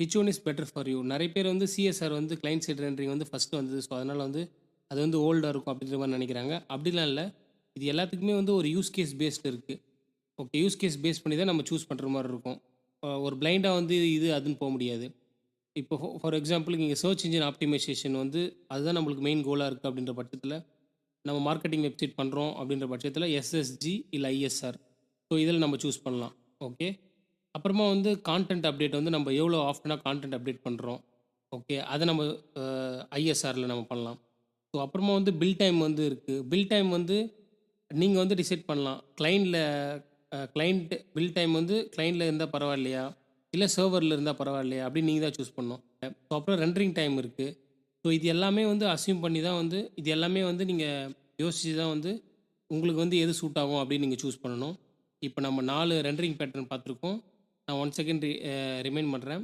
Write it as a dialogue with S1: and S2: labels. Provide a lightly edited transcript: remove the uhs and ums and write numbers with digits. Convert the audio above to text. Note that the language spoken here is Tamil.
S1: Which one is better for you? நெறைய பேர் வந்து சிஎஸ்ஆர் வந்து கிளையன்ட் சைட் ரெண்டரிங் வந்து ஃபர்ஸ்ட் வந்தது. ஸோ, அதனால வந்து அது வந்து ஓல்டா இருக்கும் அப்படின்ற மாரி நெனைக்கிறாங்க. அப்படிலாம் இல்ல. இது எல்லாத்துக்குமே வந்து ஒரு யூஸ் கேஸ் பேஸ்ட் இருக்கு. ஓகே. யூஸ் கேஸ் பேஸ் பண்ணி தான் நம்ம சூஸ் பண்ற மாரி இருக்கும். ஒரு பிளைண்டா வந்து இது அதுன்னு போ முடியாது. இப்போ ஃபார் எக்ஸாம்பிள் நீங்க சர்ச் இன்ஜின் ஆப்டிமைசேஷன் வந்து அதுதான் நம்மளுக்கு மெயின் கோலா இருக்கு அப்படின்ற பட்சத்தில, நம்ம மார்க்கெட்டிங் வெப்சைட் பண்றோம் அப்படின்ற பட்சத்தில எஸ்எஸ்ஜி இல்ல ஐஎஸ்ஆர். ஸோ, இதில நம்ம சூஸ் பண்ணலாம். ஓகே. அப்புறமா வந்து கான்டென்ட் அப்டேட் வந்து நம்ம எவ்வளோ ஆஃப்டனா கான்டென்ட் அப்டேட் பண்றோம். ஓகே. அத நம்ம அ ஐஎஸ்ஆர்ல நம்ம பண்ணலாம். ஸோ, அப்புறமா வந்து பில் டைம் வந்து இருக்கு. பில் டைம் வந்து நீங்க வந்து டிசைட் பண்ணலாம். கிளையன்ட் பில் டைம் வந்து கிளையன்ட்ல இருந்தா பரவாயில்லையா? இல்ல சர்வர்ல இருந்தா பரவாயில்லையா? அப்படின்னு நீங்க தான் சூஸ் பண்ணணும். ஸோ அப்புறம் ரெண்டரிங் டைம் இருக்கு. ஸோ இது எல்லாமே வந்து அஸ்யூம் பண்ணி தான் வந்து இது எல்லாமே வந்து நீங்க யோசிச்சு தான் வந்து உங்களுக்கு வந்து எது சூட் ஆகும் அப்படின்னு நீங்க சூஸ் பண்ணணும். இப்ப நம்ம 4 ரெண்டரிங் பேட்டர்ன் பார்த்துருக்கோம். நான் ஒன் செகண்ட் ரிமைண்ட் பண்றேன்.